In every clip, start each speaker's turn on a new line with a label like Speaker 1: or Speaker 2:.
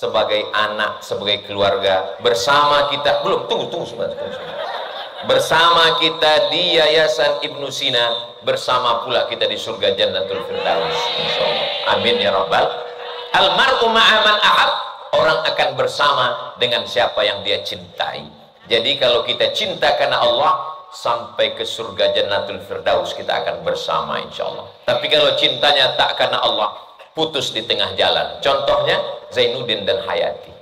Speaker 1: sebagai anak, sebagai keluarga bersama kita. Belum, tunggu sebentar. Bersama kita di Yayasan Ibnu Sina, bersama pula kita di surga Jannatul Firdaus, insyaallah. Amin ya rabbal. Almar'u ma'a man ahab, orang akan bersama dengan siapa yang dia cintai. Jadi kalau kita cinta karena Allah, sampai ke surga Jannatul Firdaus kita akan bersama insyaallah. Tapi kalau cintanya tak karena Allah, putus di tengah jalan. Contohnya Zainuddin dan Hayati.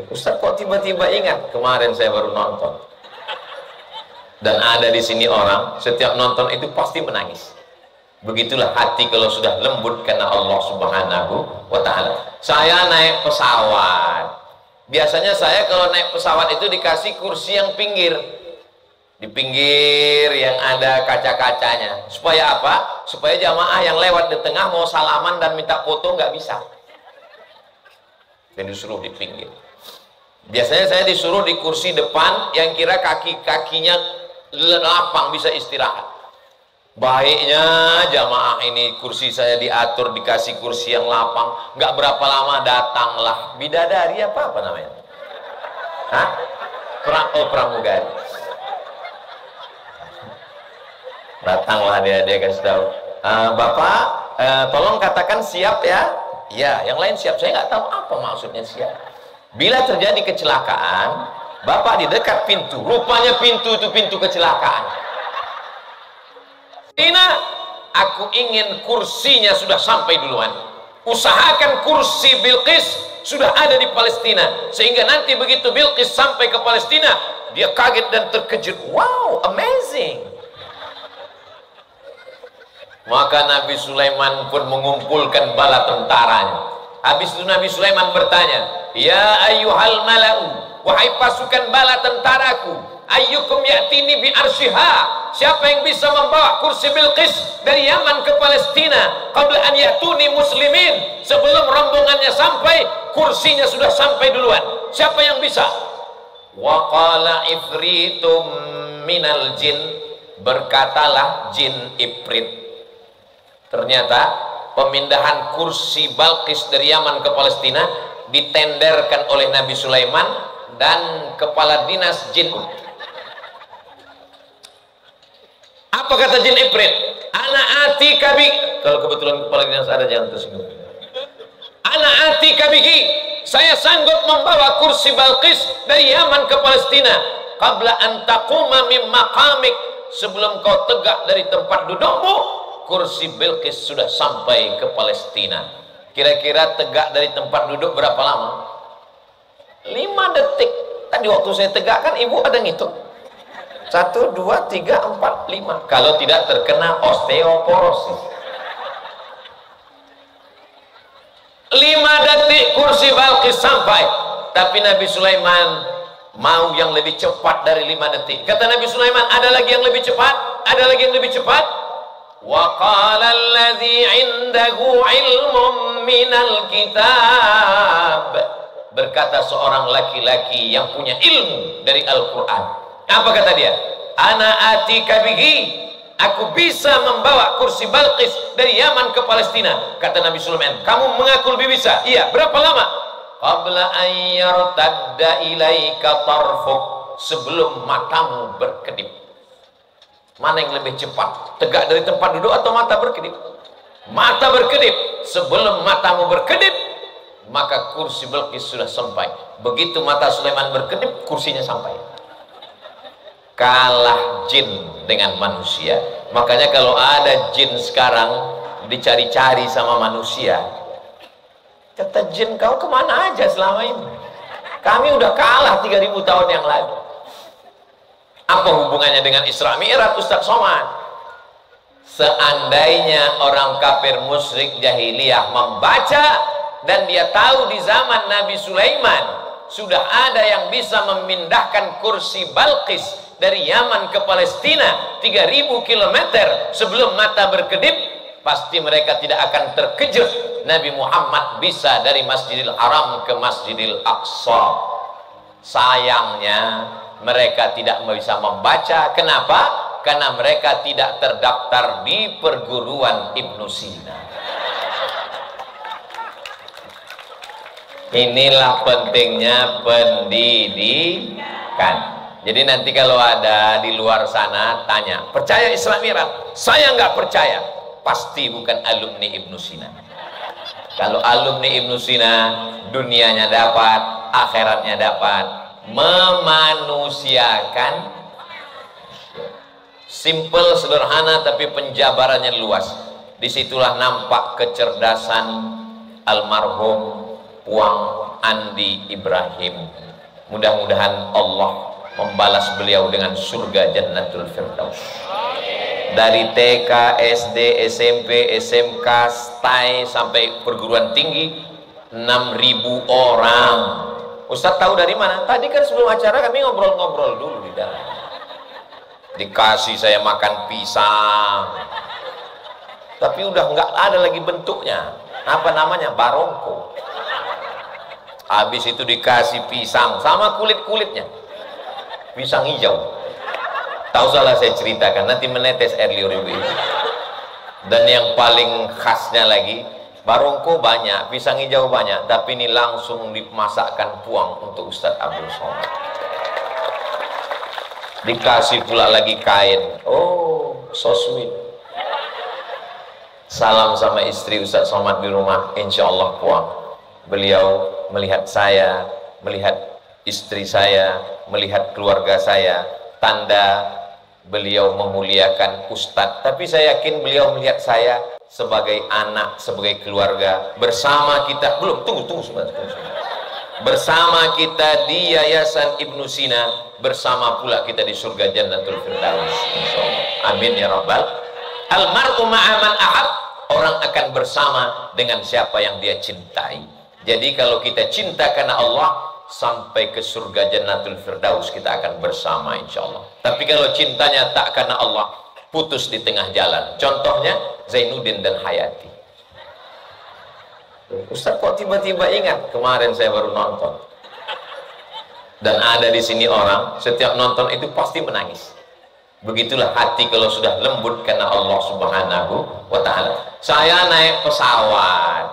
Speaker 1: Ustaz kok tiba-tiba ingat? Kemarin saya baru nonton. Dan ada di sini orang setiap nonton itu pasti menangis. Begitulah hati kalau sudah lembut karena Allah Subhanahu wa taala. Saya naik pesawat. Biasanya saya kalau naik pesawat itu dikasih kursi yang pinggir. Di pinggir yang ada kaca-kacanya. Supaya apa? Supaya jamaah yang lewat di tengah mau salaman dan minta foto nggak bisa. Dan disuruh di pinggir. Biasanya saya disuruh di kursi depan yang kira kaki-kakinya lapang bisa istirahat. Baiknya jamaah ini kursi saya diatur dikasih kursi yang lapang. Nggak berapa lama datanglah bidadari apa namanya? Hah? Pramugari. Datanglah dia kasih tahu. Bapak, tolong katakan siap ya. Ya, yang lain siap. Saya nggak tahu apa maksudnya siap. Bila terjadi kecelakaan, Bapak di dekat pintu. Rupanya pintu itu pintu kecelakaan. Tina, aku ingin kursinya sudah sampai duluan. Usahakan kursi Bilqis sudah ada di Palestina, sehingga nanti begitu Bilqis sampai ke Palestina, dia kaget dan terkejut. Wow, amazing. Maka Nabi Sulaiman pun mengumpulkan bala tentaranya. Habis itu Nabi Sulaiman bertanya, ya ayyuhal mala'u, wahai pasukan bala tentaraku, ayyukum ya'tini bi arsyiha, siapa yang bisa membawa kursi Bilqis dari Yaman ke Palestina qabla an ya'tuni muslimin, sebelum rombongannya sampai kursinya sudah sampai duluan. Siapa yang bisa? Wa qala ifritum minal jin, berkatalah jin Ifrit. Ternyata pemindahan kursi Balqis dari Yaman ke Palestina ditenderkan oleh Nabi Sulaiman dan kepala dinas jin. Apa kata jin Ifrit? Ana ati kabi. Kalau kebetulan kepala dinas ada jangan tersinggung. Ana ati kabiki. Saya sanggup membawa kursi Balqis dari Yaman ke Palestina. Qabla an taquma min maqamik, sebelum kau tegak dari tempat dudukmu, kursi Bilqis sudah sampai ke Palestina. Kira-kira tegak dari tempat duduk berapa lama? 5 detik. Tadi waktu saya tegak kan ibu ada ngitung. 1, 2, 3, 4, 5. Kalau tidak terkena osteoporosis. 5 detik kursi Bilqis sampai. Tapi Nabi Sulaiman mau yang lebih cepat dari 5 detik. Kata Nabi Sulaiman, ada lagi yang lebih cepat? Ada lagi yang lebih cepat? Wa qala alladhi 'indahu 'ilmun minal kitab, berkata seorang laki-laki yang punya ilmu dari Al-Quran. Apa kata dia? Ana atika bihi, aku bisa membawa kursi Balqis dari Yaman ke Palestina. Kata Nabi Sulaiman, kamu mengaku lebih bisa? Iya. Berapa lama? Qabla an yartadda ilaika tarfuk, sebelum matamu berkedip. Mana yang lebih cepat? Tegak dari tempat duduk atau mata berkedip? Mata berkedip. Sebelum matamu berkedip, maka kursi Bilqis sudah sampai. Begitu mata Sulaiman berkedip, kursinya sampai. Kalah jin dengan manusia. Makanya kalau ada jin sekarang dicari-cari sama manusia, kata jin, kau kemana aja selama ini? Kami udah kalah 3000 tahun yang lalu. Apa hubungannya dengan Isra Mi'raj, Ustaz Somad? Seandainya orang kafir musyrik jahiliyah membaca dan dia tahu di zaman Nabi Sulaiman sudah ada yang bisa memindahkan kursi Balqis dari Yaman ke Palestina 3000 km sebelum mata berkedip, pasti mereka tidak akan terkejut Nabi Muhammad bisa dari Masjidil Haram ke Masjidil Aqsa. Sayangnya mereka tidak bisa membaca. Kenapa? Karena mereka tidak terdaftar di perguruan Ibnu Sina. Inilah pentingnya pendidikan. Jadi nanti kalau ada di luar sana tanya, percaya Islam Iran? Saya nggak percaya. Pasti bukan alumni Ibnu Sina. Kalau alumni Ibnu Sina, dunianya dapat, akhiratnya dapat, memanusiakan. Simple, sederhana, tapi penjabarannya luas. Disitulah nampak kecerdasan almarhum Puang Andi Ibrahim. Mudah-mudahan Allah membalas beliau dengan surga Jannatul Firdaus. Dari TK, SD, SMP, SMK, STAI sampai perguruan tinggi 6.000 orang. Ustadz tahu dari mana? Tadi kan sebelum acara kami ngobrol-ngobrol dulu di dalam. Dikasih saya makan pisang, tapi udah nggak ada lagi bentuknya. Apa namanya? Barongko. Habis itu dikasih pisang sama kulit-kulitnya, pisang hijau. Tahu salah saya ceritakan, nanti menetes air liur itu. Dan yang paling khasnya lagi, barongko banyak, pisang hijau banyak, tapi ini langsung dimasakkan Puang untuk Ustadz Abdul Somad. Dikasih pula lagi kain. Oh, so sweet. Salam sama istri Ustadz Somad di rumah, insya Allah Puang. Beliau melihat saya, melihat istri saya, melihat keluarga saya, tanda beliau memuliakan Ustadz. Tapi saya yakin beliau melihat saya sebagai anak, sebagai keluarga. Bersama kita, belum, tunggu sebentar. Bersama kita di Yayasan Ibnu Sina, bersama pula kita di surga Jannatul Firdaus, insyaallah. Amin ya rabbal. Almar'u ma'aman ahab, orang akan bersama dengan siapa yang dia cintai. Jadi kalau kita cinta karena Allah, sampai ke surga Jannatul Firdaus kita akan bersama insyaallah. Tapi kalau cintanya tak karena Allah, putus di tengah jalan. Contohnya Zainuddin dan Hayati. Ustaz kok tiba-tiba ingat? Kemarin saya baru nonton. Dan ada di sini orang, setiap nonton itu pasti menangis. Begitulah hati kalau sudah lembut karena Allah Subhanahu wa ta'ala. Saya naik pesawat.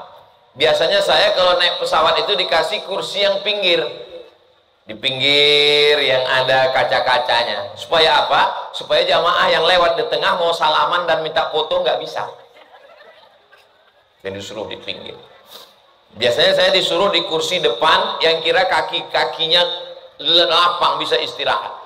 Speaker 1: Biasanya saya kalau naik pesawat itu dikasih kursi yang pinggir. Di pinggir yang ada kaca-kacanya. Supaya apa? Supaya jamaah yang lewat di tengah mau salaman dan minta foto nggak bisa. Dan disuruh di pinggir. Biasanya saya disuruh di kursi depan yang kira kaki-kakinya lapang bisa istirahat.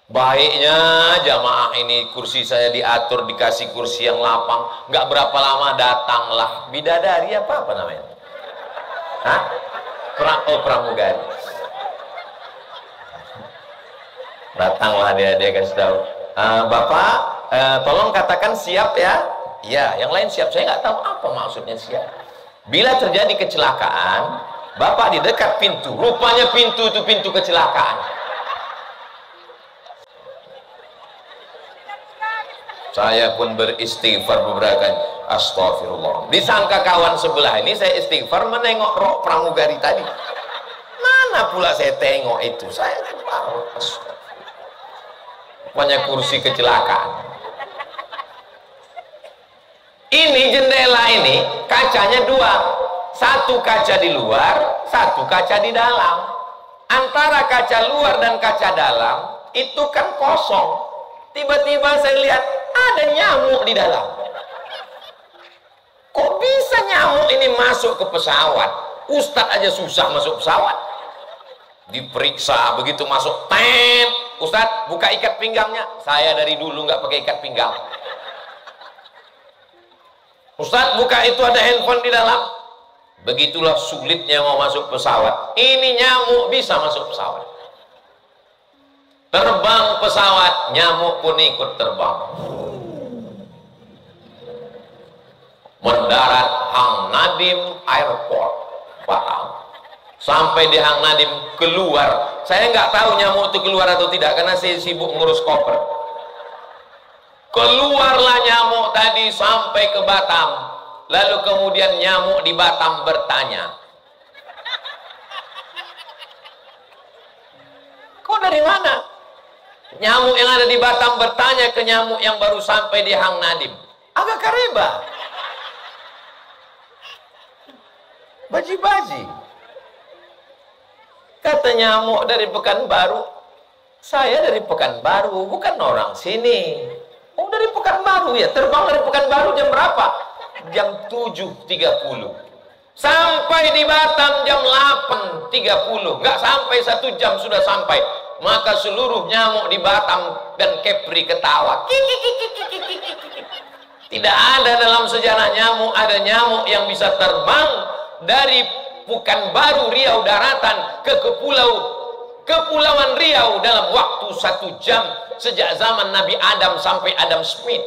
Speaker 1: Baiknya jamaah ini kursi saya diatur, dikasih kursi yang lapang. Nggak berapa lama datanglah bidadari apa namanya? Hah? Pramugari. Datanglah dia kasih tahu. Bapak, tolong katakan siap ya. Ya, yang lain siap. Saya nggak tahu apa maksudnya siap. Bila terjadi kecelakaan, Bapak di dekat pintu. Rupanya pintu itu pintu kecelakaan. Saya pun beristighfar beberapa kali. Astagfirullah. Disangka kawan sebelah ini saya istighfar menengok rok pramugari tadi. Mana pula saya tengok itu? Saya tahu. Rupanya kursi kecelakaan. Ini jendela ini kacanya dua, satu kaca di luar, satu kaca di dalam. Antara kaca luar dan kaca dalam itu kan kosong. Tiba-tiba saya lihat ada nyamuk di dalam. Kok bisa nyamuk ini masuk ke pesawat? Ustadz aja susah masuk pesawat. Diperiksa begitu masuk, tet, Ustadz buka ikat pinggangnya. Saya dari dulu nggak pakai ikat pinggang. Ustadz buka itu ada handphone di dalam. Begitulah sulitnya mau masuk pesawat. Ini nyamuk bisa masuk pesawat. Terbang pesawat, nyamuk pun ikut terbang. Mendarat Hang Nadim Airport, Batam. Sampai di Hang Nadim keluar. Saya nggak tahu nyamuk itu keluar atau tidak karena saya sibuk ngurus koper. Keluarlah nyamuk tadi sampai ke Batam. Lalu kemudian nyamuk di Batam bertanya, kok dari mana? Nyamuk yang ada di Batam bertanya ke nyamuk yang baru sampai di Hang Nadim. Agak kareba. Baji-baji. Kata nyamuk dari Pekanbaru, saya dari Pekanbaru, bukan orang sini. Oh, dari Pekanbaru ya, terbang dari Pekanbaru jam berapa? Jam 7.30. Sampai di Batam jam 8.30. Nggak sampai 1 jam sudah sampai. Maka seluruh nyamuk di Batam dan Kepri ketawa. Tidak ada dalam sejarah nyamuk, ada nyamuk yang bisa terbang dari Pekanbaru Riau daratan ke Kepulauan Riau dalam waktu 1 jam sejak zaman Nabi Adam sampai Adam Smith.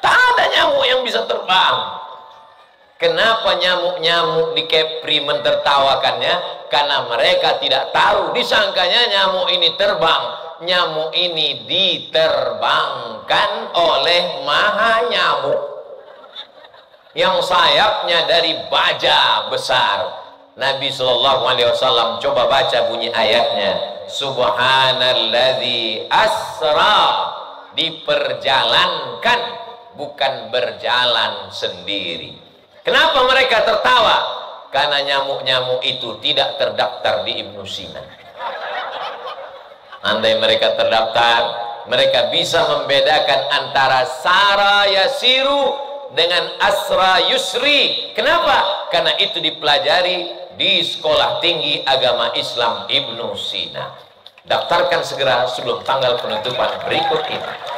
Speaker 1: Tak ada nyamuk yang bisa terbang. Kenapa nyamuk-nyamuk di Kepri mentertawakannya? Karena mereka tidak tahu, disangkanya nyamuk ini terbang. Nyamuk ini diterbangkan oleh Maha Nyamuk yang sayapnya dari baja besar. Nabi SAW coba baca bunyi ayatnya. Subhanalladzi asra, diperjalankan, bukan berjalan sendiri. Kenapa mereka tertawa? Karena nyamuk-nyamuk itu tidak terdaftar di Ibnu Sina. Andai mereka terdaftar, mereka bisa membedakan antara Sara Yasiru dengan Asra Yusri. Kenapa? Karena itu dipelajari di Sekolah Tinggi Agama Islam Ibnu Sina. Daftarkan segera sebelum tanggal penutupan berikut ini.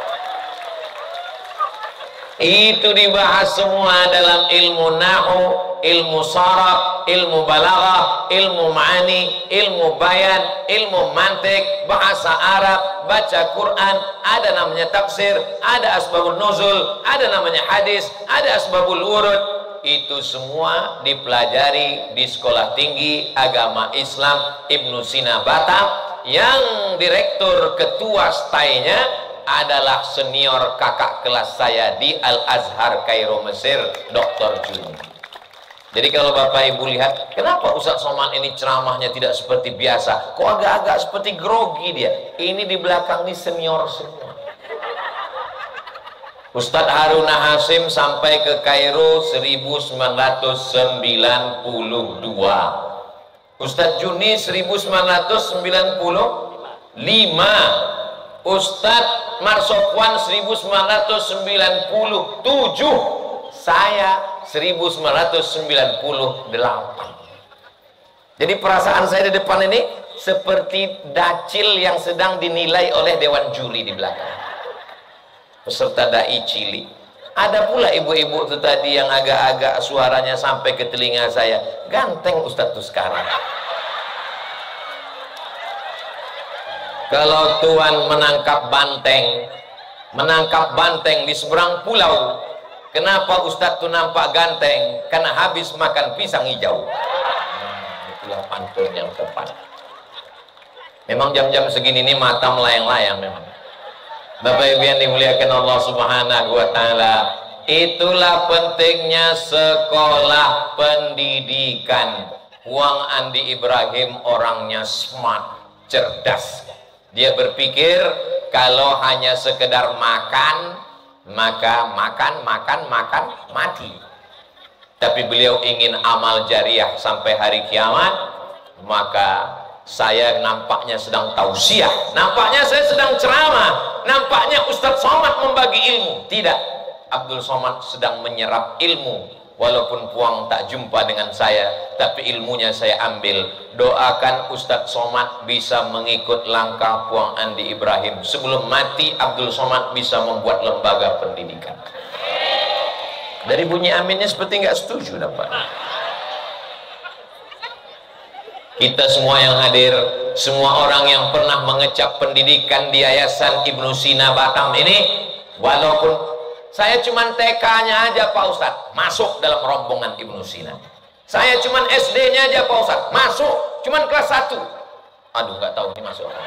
Speaker 1: Itu dibahas semua dalam ilmu nahu, ilmu saraf, ilmu balaghah, ilmu ma'ani, ilmu bayan, ilmu mantik, bahasa Arab, baca Quran, ada namanya tafsir, ada asbabun nuzul, ada namanya hadis, ada asbabul wurud. Itu semua dipelajari di Sekolah Tinggi Agama Islam Ibnu Sina Batam, yang direktur ketua stainya adalah senior kakak kelas saya di Al-Azhar Kairo Mesir, Dr. Juni. Jadi kalau Bapak Ibu lihat, kenapa Ustadz Somad ini ceramahnya tidak seperti biasa? Kok agak-agak seperti grogi dia? Ini di belakang ini senior semua. Ustadz Haruna Hasim sampai ke Kairo 1992. Ustadz Juni 1995. Ustadz Marsofwan 1997, saya 1998. Jadi perasaan saya di depan ini seperti dacil yang sedang dinilai oleh dewan juri di belakang, peserta dai cilik. Ada pula ibu-ibu itu tadi yang agak-agak suaranya sampai ke telinga saya, ganteng Ustadz tuh sekarang. Kalau Tuhan menangkap banteng di seberang pulau, kenapa Ustadz tuh nampak ganteng? Karena habis makan pisang hijau. Itulah pantun yang tepat. Memang jam-jam segini ini mata melayang-layang memang. Bapak Ibu yang dimuliakan Allah Subhanahu wa Ta'ala, itulah pentingnya sekolah pendidikan. Wang Andi Ibrahim orangnya smart, cerdas. Dia berpikir kalau hanya sekedar makan, maka makan mati. Tapi beliau ingin amal jariah sampai hari kiamat. Maka saya nampaknya sedang tausiah, nampaknya saya sedang ceramah, nampaknya Ustadz Somad membagi ilmu. Tidak, Abdul Somad sedang menyerap ilmu. Walaupun Puang tak jumpa dengan saya, tapi ilmunya saya ambil. Doakan Ustadz Somad bisa mengikut langkah Puang Andi Ibrahim. Sebelum mati, Abdul Somad bisa membuat lembaga pendidikan. Dari bunyi aminnya seperti nggak setuju, Pak. Kita semua yang hadir, semua orang yang pernah mengecap pendidikan di Yayasan Ibnu Sina Batam ini, walaupun saya cuman TK-nya aja Pak Ustadz, masuk dalam rombongan Ibnu Sina. Saya cuman SD-nya aja Pak Ustadz, masuk, cuman kelas 1. Aduh, nggak tahu ini masuk apa.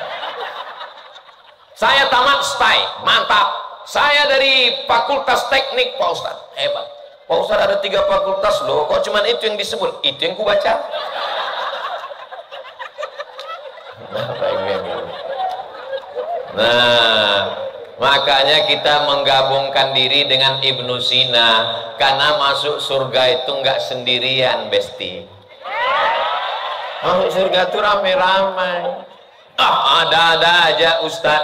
Speaker 1: Saya tamat STAI, mantap. Saya dari Fakultas Teknik Pak Ustadz, hebat. Pak Ustadz ada 3 fakultas loh, kok cuman itu yang disebut? Itu yang ku baca. Nah, makanya kita menggabungkan diri dengan Ibnu Sina, karena masuk surga itu nggak sendirian, Besti. Masuk surga tuh rame-ramai. Ada-ada aja Ustaz.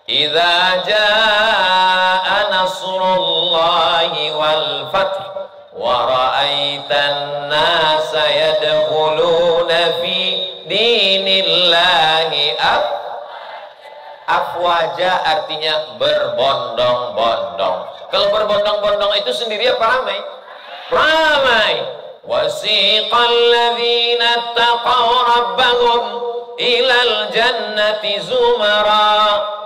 Speaker 1: Idza jaa nasrullahi wal fath wa ra'aitan nasa yadkhuluna fi dinillahi afwaja, artinya berbondong-bondong. Kalau berbondong-bondong itu sendiri apa ramai? Ramai. Wasiqal ladzina taqaw rabbahum ilal jannati zumara.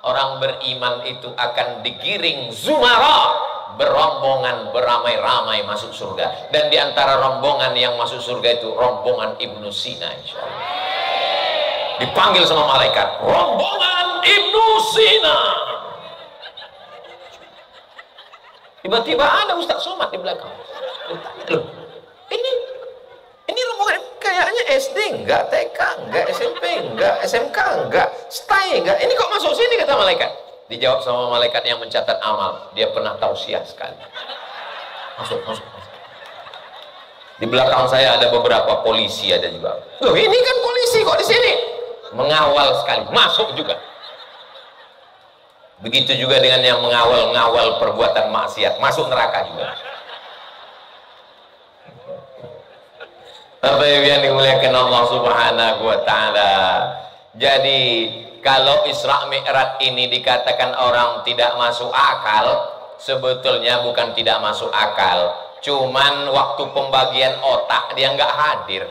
Speaker 1: Orang beriman itu akan digiring zumara, berombongan beramai-ramai masuk surga. Dan di antara rombongan yang masuk surga itu rombongan Ibnu Sina, insyaallah. Dipanggil sama malaikat, rombongan Ibnu Sina. Tiba-tiba ada Ustaz Somad di belakang. Loh, ini rombongan kayaknya SD enggak, TK enggak, SMP enggak, SMK enggak, STAI enggak. Ini kok masuk sini, kata malaikat. Dijawab sama malaikat yang mencatat amal. Dia pernah tausiah sekali. Masuk. Di belakang saya ada beberapa polisi, ada juga. Loh, ini kan polisi kok di sini? Mengawal sekali, masuk juga. Begitu juga dengan yang mengawal perbuatan maksiat, masuk neraka juga. Bapak Ibu yang dimuliakan Allah Subhanahu wa taala. Jadi kalau Isra Mi'raj ini dikatakan orang tidak masuk akal, sebetulnya bukan tidak masuk akal, cuman waktu pembagian otak dia nggak hadir.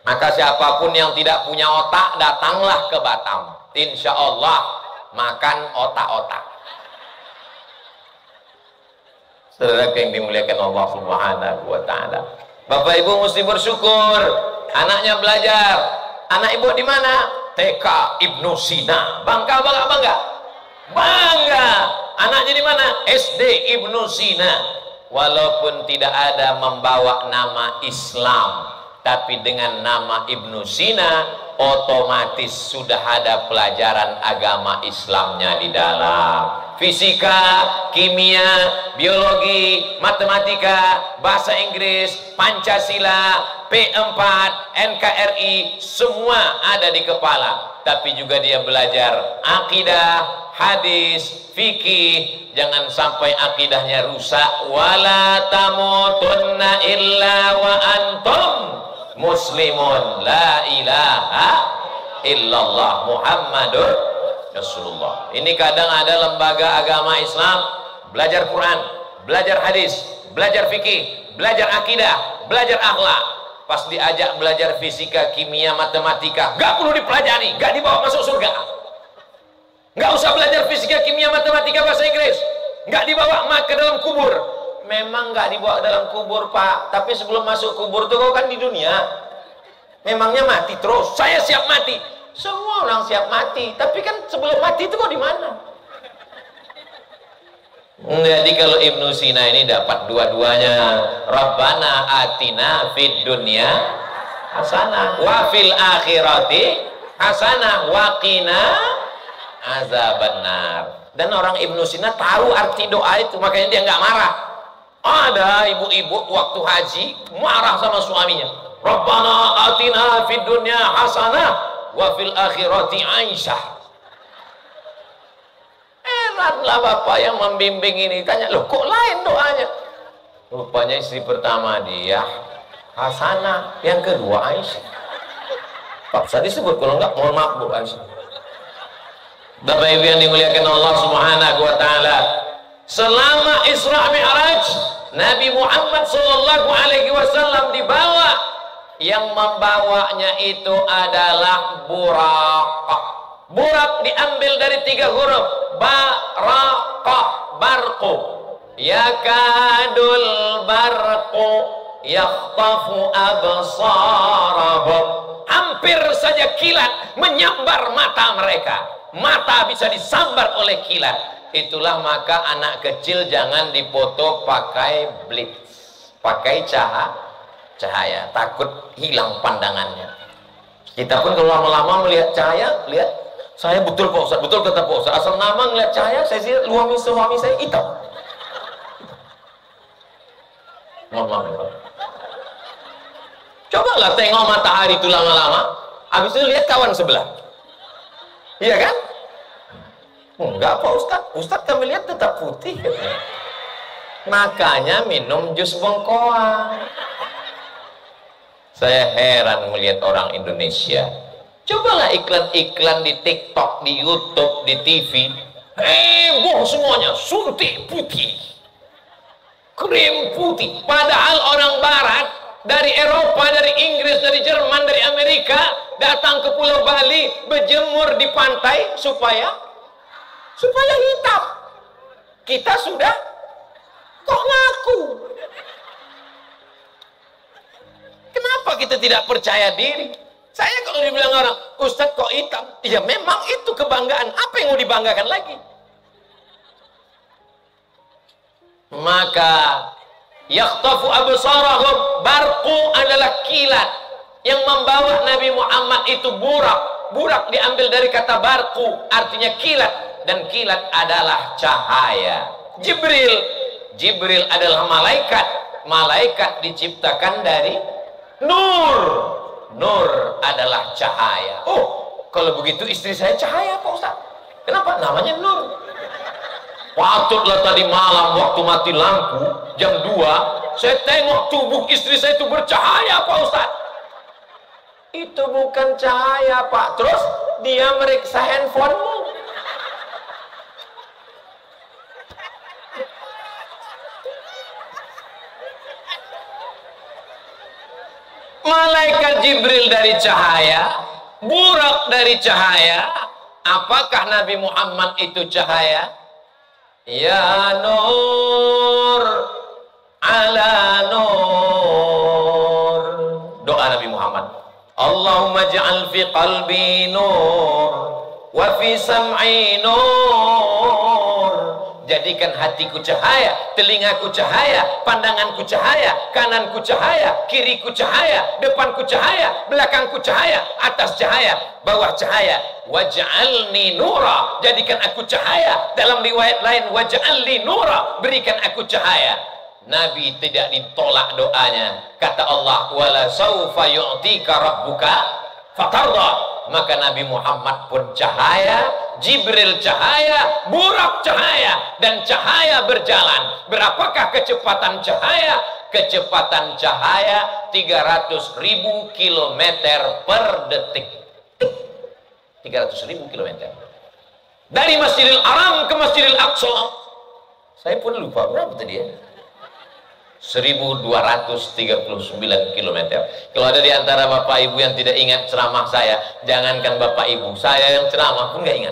Speaker 1: Maka siapapun yang tidak punya otak, datanglah ke Batam, insya Allah makan otak-otak. Saudara yang dimuliakan Allah Subhanahu wa taala. Bapak Ibu mesti bersyukur, anaknya belajar. Anak Ibu di mana? TK Ibnu Sina. Bangga. Anaknya di mana? SD Ibnu Sina. Walaupun tidak ada membawa nama Islam, tapi dengan nama Ibnu Sina otomatis sudah ada pelajaran agama Islamnya di dalam. Fisika, kimia, biologi, matematika, bahasa Inggris, Pancasila, P4, NKRI, semua ada di kepala. Tapi juga dia belajar akidah, hadis, fikih. Jangan sampai akidahnya rusak. Wala tamutunna illa wa antum muslimun, la ilaha illallah Muhammadur Rasulullah. Ini kadang ada lembaga agama Islam, belajar Quran, belajar hadis, belajar fikih, belajar akidah, belajar akhlak. Pas diajak belajar fisika, kimia, matematika, gak perlu dipelajari, gak dibawa masuk surga. Gak usah belajar fisika, kimia, matematika, bahasa Inggris, gak dibawa ke dalam kubur. Memang gak dibawa ke dalam kubur, Pak, tapi sebelum masuk kubur tuh kau kan di dunia. Memangnya mati terus? Saya siap mati. Semua orang siap mati, tapi kan sebelum mati itu kok di mana? Jadi kalau Ibnu Sina ini dapat dua-duanya. Rabbana atina fid dunya hasanah wa fil akhirati hasanah wa qina azabannar. Dan orang Ibnu Sina tahu arti doa itu, makanya dia nggak marah. Ada ibu-ibu waktu haji marah sama suaminya. Rabbana atina fid dunya hasanah wa fil akhirati aisyah. Heranlah bapak yang membimbing ini. Tanya, loh kok lain doanya? Rupanya istri pertama dia hasanah, yang kedua Aisyah. Pak saya disebut, kalau enggak mohon maaf Bu Aisyah. Bapak Ibu yang dimuliakan Allah Subhanahu wa taala, selama Isra Mi'raj Nabi Muhammad sallallahu alaihi wasallam dibawa. Yang membawanya itu adalah Burak. Burak diambil dari 3 huruf. Barakah, barqu. Yakadul barqu yakhtafu absarahum. Hampir saja kilat menyambar mata mereka. Mata bisa disambar oleh kilat. Itulah maka anak kecil jangan dipoto pakai blitz, pakai cahaya, takut hilang pandangannya. Kita pun kalau lama-lama melihat cahaya, lihat saya betul Pak Ustaz, betul kata Pak Ustaz, asal nama melihat cahaya, saya lihat suami saya hitam. Cobalah tengok matahari itu lama-lama, habis itu lihat kawan sebelah. Iya kan? Enggak Pak Ustadz, Ustadz kami lihat tetap putih katanya. Makanya minum jus bengkoang. Saya heran melihat orang Indonesia. Cobalah iklan-iklan di TikTok, di YouTube, di TV, heboh semuanya, suntik putih, krim putih. Padahal orang Barat, dari Eropa, dari Inggris, dari Jerman, dari Amerika, datang ke Pulau Bali, berjemur di pantai supaya hitam. Kita sudah kok ngaku. Kenapa kita tidak percaya diri? Saya kalau dibilang orang, Ustadz kok hitam? Ya memang itu kebanggaan. Apa yang mau dibanggakan lagi? Maka yakhtafu absarahum, barqu adalah kilat yang membawa Nabi Muhammad itu burak. Burak diambil dari kata barqu, artinya kilat, dan kilat adalah cahaya. Jibril adalah malaikat. Malaikat diciptakan dari nur. Nur adalah cahaya. Oh, kalau begitu istri saya cahaya Pak Ustaz. Kenapa? Namanya Nur. Patutlah tadi malam waktu mati lampu jam 2, saya tengok tubuh istri saya itu bercahaya Pak Ustaz. Itu bukan cahaya Pak. Terus dia meriksa handphonemu. Malaikat Jibril dari cahaya, burak dari cahaya. Apakah Nabi Muhammad itu cahaya? Ya nur ala nur. Doa Nabi Muhammad. Allahumma ja'al fi qalbi nur wa fi sam'i nur. Jadikan hatiku cahaya, telingaku cahaya, pandanganku cahaya, kananku cahaya, kiriku cahaya, depanku cahaya, belakangku cahaya, atas cahaya, bawah cahaya. Waj'alni nura, jadikan aku cahaya. Dalam riwayat lain, waj'alni nura, berikan aku cahaya. Nabi tidak ditolak doanya. Kata Allah, wala saufa yu'tika rabbuka fatarda. Maka Nabi Muhammad pun cahaya, Jibril cahaya, burak cahaya, dan cahaya berjalan. Berapakah kecepatan cahaya? Kecepatan cahaya 300.000 km per detik. 300.000 km. Dari Masjidil Haram ke Masjidil Aqsa. Saya pun lupa berapa tadi ya. 1239 km. Kalau ada di antara Bapak Ibu yang tidak ingat ceramah saya, jangankan Bapak Ibu, saya yang ceramah pun nggak ingat.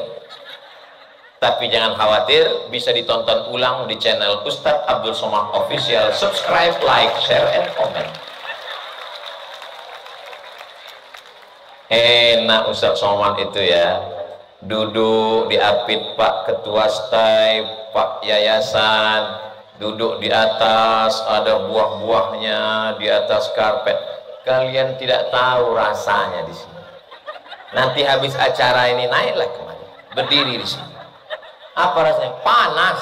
Speaker 1: Tapi jangan khawatir, bisa ditonton ulang di channel Ustadz Abdul Somad Official. Subscribe, like, share, and comment. Enak Ustadz Somad itu ya, duduk diapit Pak Ketua STAI, Pak Yayasan, duduk di atas, ada buah-buahnya di atas karpet. Kalian tidak tahu rasanya di sini. Nanti habis acara ini naiklah kemari, berdiri di sini. Apa rasanya? Panas.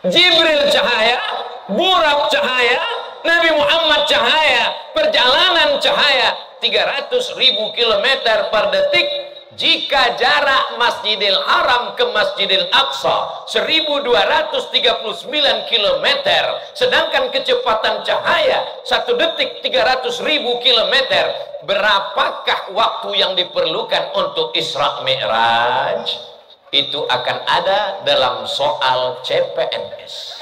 Speaker 1: Jibril cahaya, burak cahaya, Nabi Muhammad cahaya, perjalanan cahaya 300.000 km per detik. Jika jarak Masjidil Haram ke Masjidil Aqsa 1239 km, sedangkan kecepatan cahaya 1 detik 300.000 km, berapakah waktu yang diperlukan untuk Isra Mi'raj? Itu akan ada dalam soal CPNS.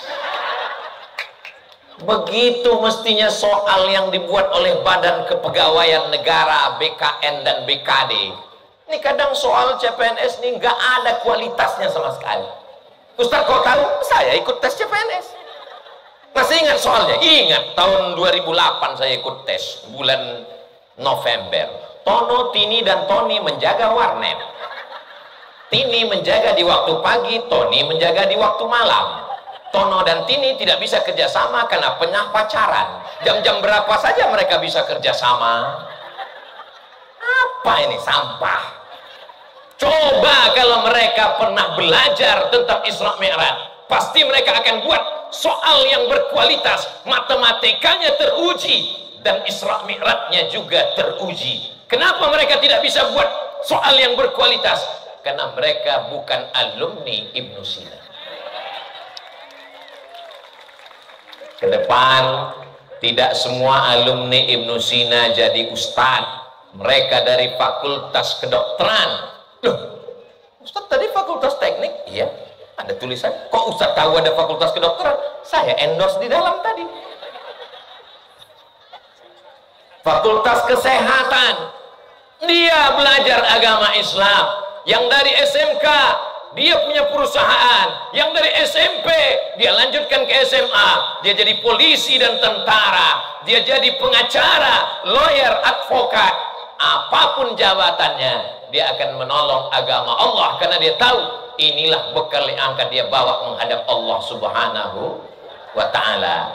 Speaker 1: Begitu mestinya soal yang dibuat oleh Badan Kepegawaian Negara, BKN dan BKD. Ini kadang soal CPNS ini nggak ada kualitasnya sama sekali. Ustaz kok tahu? Saya ikut tes CPNS. Masih ingat soalnya? Ingat, tahun 2008 saya ikut tes, bulan November. Tono, Tini, dan Tony menjaga warnet. Tini menjaga di waktu pagi, Tony menjaga di waktu malam. Tono dan Tini tidak bisa kerjasama karena pernah pacaran. Jam-jam berapa saja mereka bisa kerjasama? Apa ini? Sampah. Coba kalau mereka pernah belajar tentang Isra Mi'raj. pasti mereka akan buat soal yang berkualitas, matematikanya teruji, dan Isra Mi'rajnya juga teruji. Kenapa mereka tidak bisa buat soal yang berkualitas? Karena mereka bukan alumni Ibnu Sina. Ke depan, tidak semua alumni Ibnu Sina jadi ustadz. Mereka dari fakultas kedokteran. Loh, Ustadz tadi fakultas teknik? Iya, ada tulisan. Kok Ustadz tahu ada fakultas kedokteran? Saya endorse di dalam tadi. Fakultas kesehatan, dia belajar agama Islam. Yang dari SMK, dia punya perusahaan. Yang dari SMP, dia lanjutkan ke SMA. Dia jadi polisi dan tentara. Dia jadi pengacara, lawyer, advokat. Apapun jabatannya, dia akan menolong agama Allah. Karena dia tahu, inilah bekal yang akan dia bawa menghadap Allah Subhanahu wa ta'ala.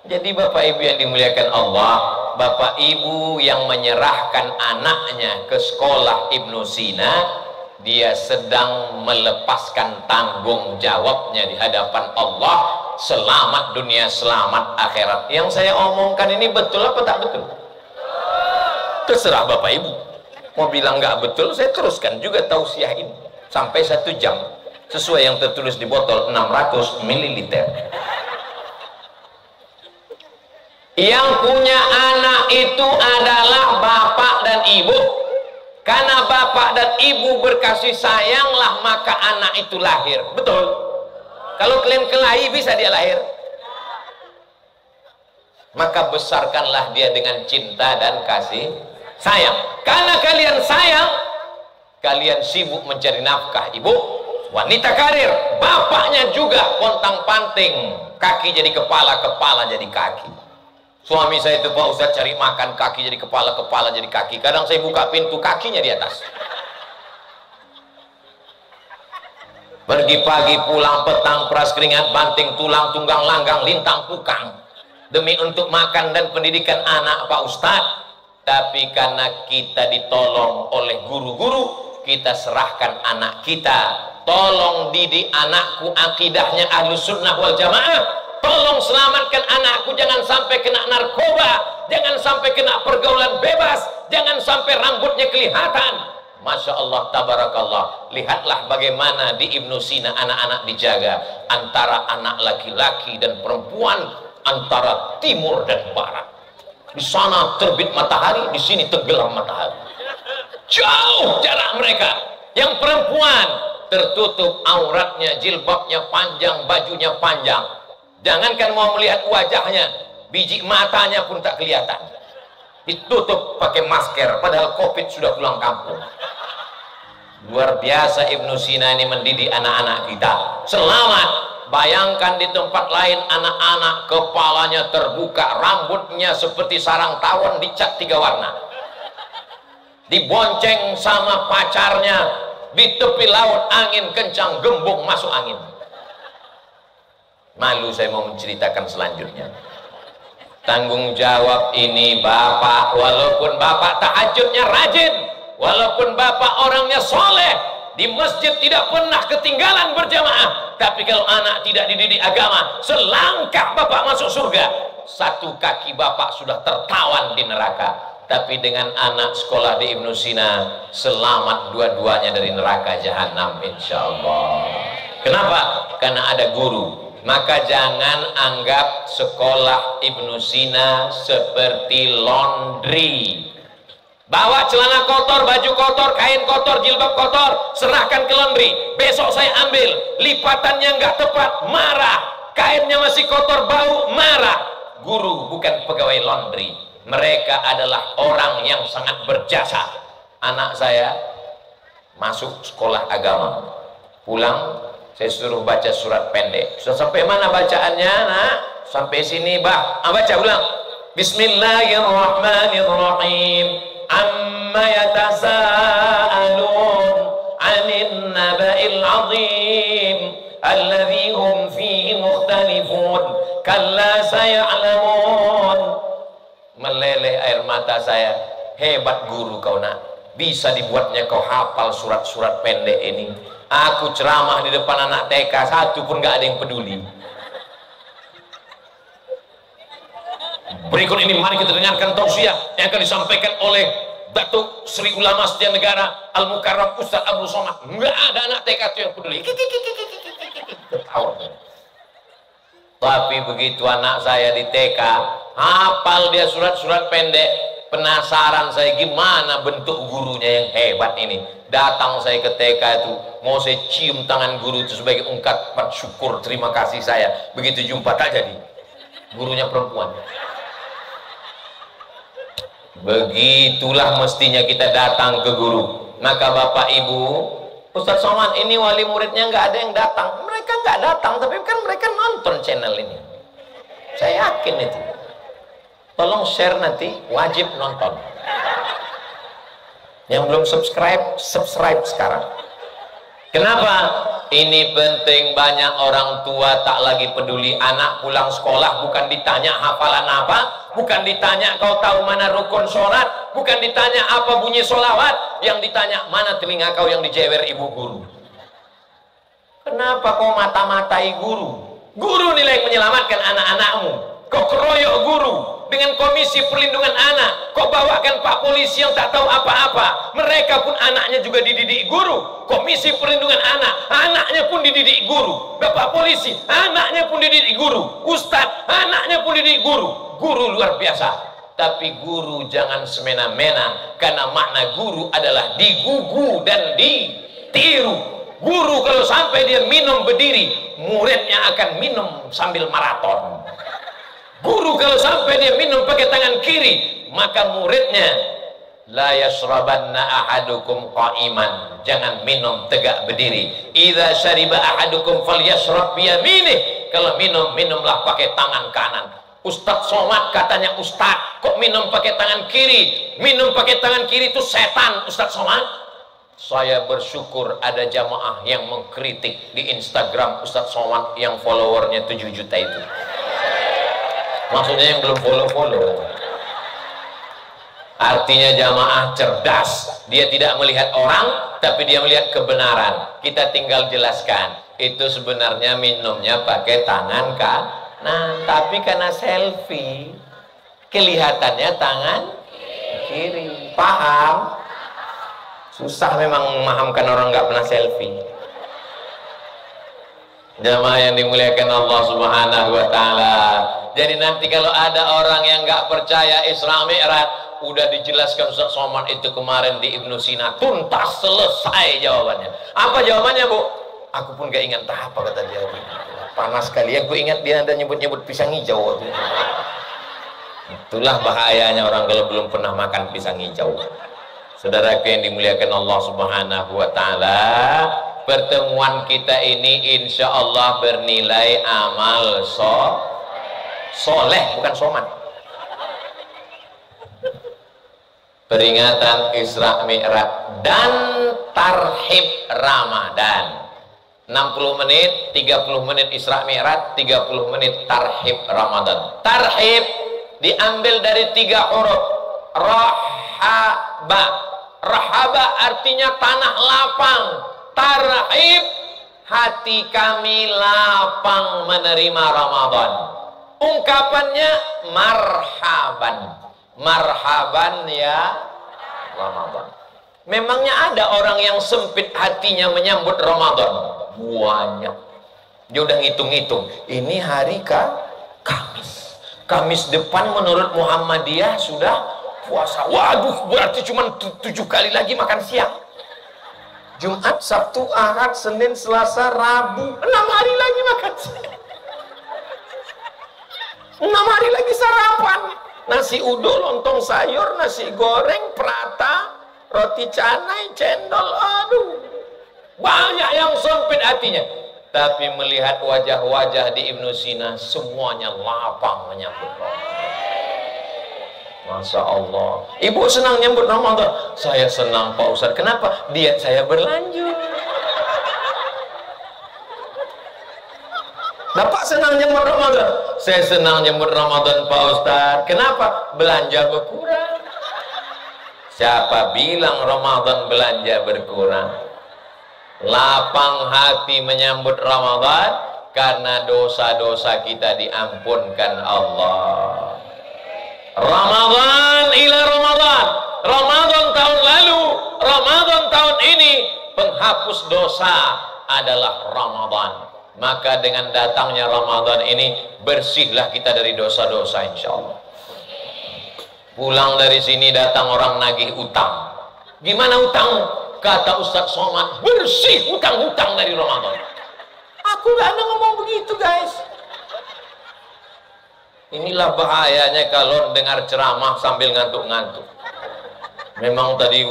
Speaker 1: Jadi Bapak Ibu yang dimuliakan Allah, Bapak Ibu yang menyerahkan anaknya ke sekolah Ibnu Sina, dia sedang melepaskan tanggung jawabnya di hadapan Allah. Selamat dunia, selamat akhirat. Yang saya omongkan ini betul apa tak betul? Terserah Bapak Ibu. Mau bilang nggak betul, saya teruskan juga tausiah ini sampai 1 jam sesuai yang tertulis di botol 600 ml. Yang punya anak itu adalah bapak dan ibu. Karena bapak dan ibu berkasih sayanglah maka anak itu lahir. Betul? Kalau kalian kelahi bisa dia lahir. Maka besarkanlah dia dengan cinta dan kasih sayang. Karena kalian sayang, kalian sibuk mencari nafkah. Ibu wanita karir, bapaknya juga pontang-panting, kaki jadi kepala, kepala jadi kaki. Suami saya itu Pak Ustadz cari makan, kaki jadi kepala, kepala jadi kaki. Kadang saya buka pintu, kakinya di atas. Pergi pagi, pulang petang, peras keringat, banting tulang, tunggang langgang, lintang pukang, demi untuk makan dan pendidikan anak Pak Ustadz. Tapi karena kita ditolong oleh guru-guru, kita serahkan anak kita. Tolong didik anakku akidahnya Ahlus Sunnah wal Jamaah. Tolong selamatkan anakku, jangan sampai kena narkoba, jangan sampai kena pergaulan bebas, jangan sampai rambutnya kelihatan. Masya Allah, tabarakallah. Lihatlah bagaimana di Ibnu Sina anak-anak dijaga. Antara anak laki-laki dan perempuan, antara timur dan barat. Di sana terbit matahari, di sini tenggelam matahari. Jauh jarak mereka. Yang perempuan tertutup auratnya, jilbabnya panjang, bajunya panjang. Jangankan mau melihat wajahnya, biji matanya pun tak kelihatan. Ditutup pakai masker, padahal COVID sudah pulang kampung. Luar biasa Ibnu Sina ini mendidik anak-anak kita. Selamat. Bayangkan di tempat lain anak-anak kepalanya terbuka, rambutnya seperti sarang tawon dicat 3 warna. Dibonceng sama pacarnya di tepi laut, angin kencang, gembung masuk angin. Malu saya mau menceritakan selanjutnya. Tanggung jawab ini bapak, walaupun bapak tahajudnya rajin, walaupun bapak orangnya soleh, di masjid tidak pernah ketinggalan berjamaah, tapi kalau anak tidak dididik agama, selangkah bapak masuk surga, 1 kaki bapak sudah tertawan di neraka. Tapi dengan anak sekolah di Ibnu Sina, selamat dua-duanya dari neraka jahanam insyaallah. Kenapa? Karena ada guru. Maka jangan anggap sekolah Ibnu Sina seperti laundry. Bawa celana kotor, baju kotor, kain kotor, jilbab kotor, serahkan ke laundry. Besok saya ambil, lipatannya nggak tepat, marah. Kainnya masih kotor, bau, marah. Guru bukan pegawai laundry. Mereka adalah orang yang sangat berjasa. Anak saya masuk sekolah agama, pulang saya suruh baca surat pendek. Sudah sampai mana bacaannya, nak? Sampai sini, bah. Baca ulang. Bismillahirrahmanirrahim. Amma yatasaalun 'anil naba'il 'azim alladzi hum fihi mukhtalifun. Kalla saya'lamun. Meleleh air mata saya. Hebat guru kau, nak. Bisa dibuatnya kau hafal surat-surat pendek ini. Aku ceramah di depan anak TK, satu pun gak ada yang peduli. Berikut ini mari kita dengarkan tausiah yang akan disampaikan oleh Datuk Sri Ulama Setia Negara Al-Mukarram Ustaz Abdul Somad. Nggak ada anak TK itu yang peduli. Tapi begitu anak saya di TK, hafal dia surat-surat pendek. Penasaran saya gimana bentuk gurunya yang hebat ini. Datang saya ke TK itu, mau saya cium tangan guru itu sebagai ungkapan syukur terima kasih saya. Begitu jumpa tak jadi. Gurunya perempuan. Begitulah mestinya kita datang ke guru. Maka Bapak Ibu, Ustaz Somad ini wali muridnya nggak ada yang datang. Mereka nggak datang, tapi kan mereka nonton channel ini. Saya yakin itu. Tolong share nanti, wajib nonton. Yang belum subscribe, subscribe sekarang. Kenapa? Ini penting, banyak orang tua tak lagi peduli. Anak pulang sekolah bukan ditanya hafalan apa, bukan ditanya kau tahu mana rukun sholat, bukan ditanya apa bunyi sholawat, yang ditanya mana telinga kau yang dijewer ibu guru. Kenapa kau mata-matai guru? Guru nilai menyelamatkan anak-anakmu. Kau keroyok guru dengan Komisi Perlindungan Anak. Kau bawakan Pak Polisi yang tak tahu apa-apa. Mereka pun anaknya juga dididik guru. Komisi Perlindungan Anak, anaknya pun dididik guru. Bapak Polisi, anaknya pun dididik guru. Ustadz, anaknya pun dididik guru. Guru luar biasa. Tapi guru jangan semena-mena, karena makna guru adalah digugu dan ditiru. Guru kalau sampai dia minum berdiri, muridnya akan minum sambil maraton. Guru kalau sampai dia minum pakai tangan kiri, maka muridnya la yashrabanna ahadukum qa'iman, jangan minum tegak berdiri. Idza syariba ahadukum falyashrab biyaminih, kalau minum, minumlah pakai tangan kanan. Ustadz Somad katanya Ustadz, kok minum pakai tangan kiri? Minum pakai tangan kiri itu setan, Ustadz Somad. Saya bersyukur ada jamaah yang mengkritik di Instagram Ustadz Somad yang followernya 7 juta itu. Maksudnya yang belum follow. Artinya jamaah cerdas. Dia tidak melihat orang, tapi dia melihat kebenaran. Kita tinggal jelaskan. Itu sebenarnya minumnya pakai tangan kanan, tapi karena selfie, kelihatannya tangan kiri. Paham? Susah memang memahamkan orang nggak pernah selfie. Jamaah yang dimuliakan Allah Subhanahu wa Ta'ala. Jadi nanti kalau ada orang yang nggak percaya Isra Mi'raj, udah dijelaskan Ustaz Somad itu kemarin di Ibnu Sina, tuntas selesai jawabannya. Apa jawabannya, Bu? Aku pun gak ingat apa kata dia. Panas sekali. Aku ingat dia ada nyebut-nyebut pisang hijau. Itulah bahayanya orang kalau belum pernah makan pisang hijau. Saudaraku yang dimuliakan Allah Subhanahu wa Ta'ala, pertemuan kita ini insya Allah bernilai amal soleh, bukan soman. Peringatan Isra Mi'raj dan tarhib Ramadan. 60 menit, 30 menit Isra Mi'raj, 30 menit tarhib Ramadan. Tarhib diambil dari 3 huruf. Rahaba. Rahaba artinya tanah lapang. Tarhib, hati kami lapang menerima Ramadan. Ungkapannya marhaban. Marhaban ya Ramadan. Memangnya ada orang yang sempit hatinya menyambut Ramadan? Banyak. Dia udah ngitung-ngitung, ini hari Kamis. Kamis depan menurut Muhammadiyah sudah puasa. Waduh, berarti cuma 7 kali lagi makan siang. Jumat, Sabtu, Ahad, Senin, Selasa, Rabu, 6 hari lagi makan siang. 6 hari lagi sarapan. Nasi uduk, lontong sayur, nasi goreng, prata, roti canai, cendol. Aduh, banyak yang sempit hatinya. Tapi melihat wajah-wajah di Ibnu Sina, semuanya lapang menyambut Ramadan. Masya Allah. Ibu senang nyambut Ramadan? Saya senang Pak Ustadz. Kenapa? Diet saya berlanjut. Bapak senang nyambut Ramadan? Saya senang nyambut Ramadan Pak Ustadz. Kenapa? Belanja berkurang. Siapa bilang Ramadan belanja berkurang? lapang hati menyambut Ramadan karena dosa-dosa kita diampunkan Allah. Ramadan ila Ramadan, Ramadan tahun lalu, Ramadan tahun ini, penghapus dosa adalah Ramadan. Maka dengan datangnya Ramadan ini, bersihlah kita dari dosa-dosa insya Allah. Pulang dari sini datang orang nagih utang. Gimana utang? Kata Ustadz Somad, bersih utang-utang dari Ramadan. Aku gak ada ngomong begitu guys. Inilah bahayanya kalau dengar ceramah sambil ngantuk-ngantuk. Memang tadi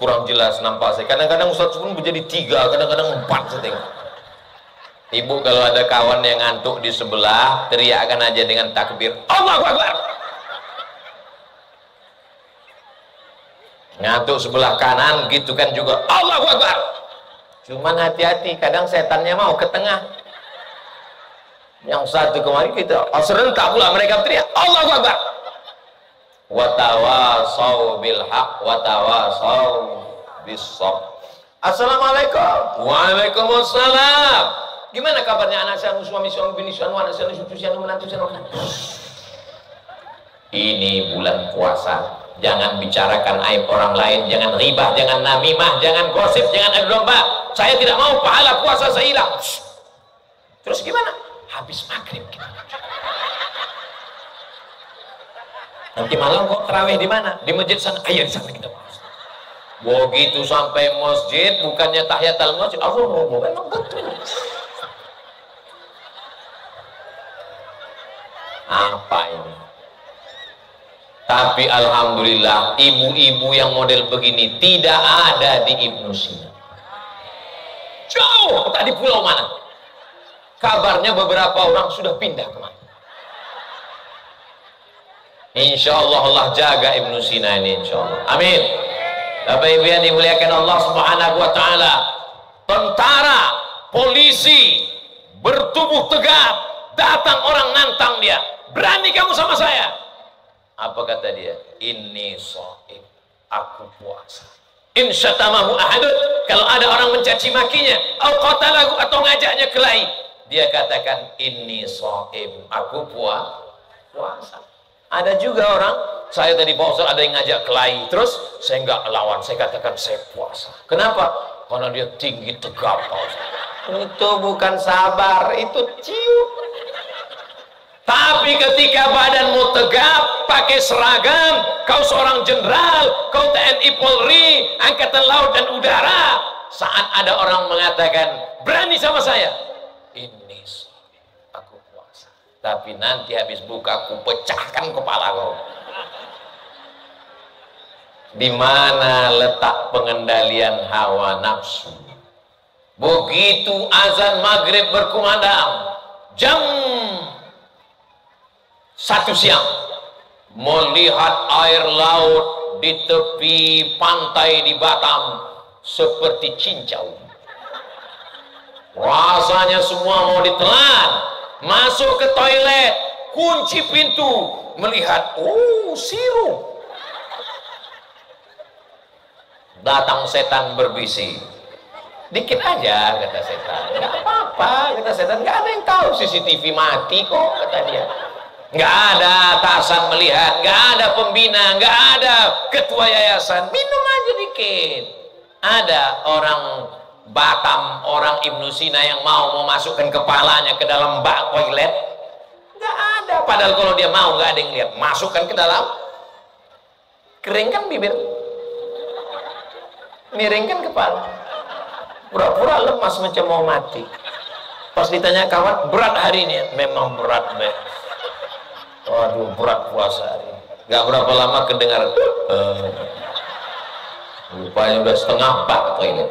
Speaker 1: kurang jelas nampak saya. Kadang-kadang Ustadz pun menjadi 3, kadang-kadang 4 saya tengok. Ibu kalau ada kawan yang ngantuk di sebelah, teriakkan aja dengan takbir, Allahu Akbar. Ngantuk sebelah kanan gitu kan juga, Allahu Akbar. Cuman hati-hati, kadang setannya mau ke tengah. Yang satu kemarin kita serentak pula mereka teriak Allahu Akbar. Wa tawasau bil haq wa tawasau bis sabr. Assalamualaikum. Waalaikumsalam. Gimana kabarnya anak saya, suami bini anak saya, cucu saya, menantu saya? Ini bulan puasa. Jangan bicarakan aib orang lain, jangan ribah, jangan namimah, jangan gosip, jangan adu domba. Saya tidak mau pahala puasa saya hilang. Terus gimana? Habis maghrib kita. Nanti malam kok terawih di mana? Di masjid sana. Ayo di sana kita bahas. Begitu sampai masjid, bukannya tahiyatul masjid, memang betul. Apa ini? Tapi alhamdulillah, ibu-ibu yang model begini tidak ada di Ibnu Sina. Jauh, tadi pulau mana? Kabarnya beberapa orang sudah pindah kemana. Insya Allah Allah jaga Ibnu Sina ini, insya Allah. Amin. Bapak Ibu yang dimuliakan Allah Subhanahu Wa Taala, tentara, polisi bertubuh tegap, datang orang nantang dia, berani kamu sama saya? Apa kata dia? Inni shaim, aku puasa. In syatamahu ahadun, kalau ada orang mencaci makinya, au qatalahu, atau ngajaknya kelahi, dia katakan inni shaim, aku puasa. Ada juga orang, saya tadi Pak Ustaz ada yang ngajak kelahi, terus saya nggak lawan, saya katakan saya puasa. Kenapa? Karena dia tinggi tegap Pak Ustaz. Itu bukan sabar, itu ciut. Tapi ketika badanmu tegap, pakai seragam, kau seorang jenderal, kau TNI Polri, Angkatan Laut dan Udara, saat ada orang mengatakan berani sama saya, ini aku puasa, tapi nanti habis buka aku pecahkan kepala kau. Di mana letak pengendalian hawa nafsu? Begitu azan maghrib berkumandang, jam 1 siang, melihat air laut di tepi pantai di Batam seperti cincau. Rasanya semua mau ditelan. Masuk ke toilet, kunci pintu, melihat, sirup. Datang setan berbisik, dikit aja kata setan, nggak apa-apa kata setan, nggak ada yang tahu, CCTV mati kok kata dia. Nggak ada atasan melihat, nggak ada pembina, nggak ada ketua yayasan, minum aja dikit. Ada orang Batam, orang Ibnu Sina yang mau memasukkan kepalanya ke dalam bak toilet, nggak ada. Padahal kalau dia mau nggak ada yang lihat, masukkan ke dalam, keringkan bibir, miringkan kepala, pura-pura lemas macam mau mati. Pas ditanya kawan, berat hari ini? Memang berat, Mbak. Waduh, berat puasa hari ini. Gak berapa lama kedengar rupanya udah setengah bak toilet.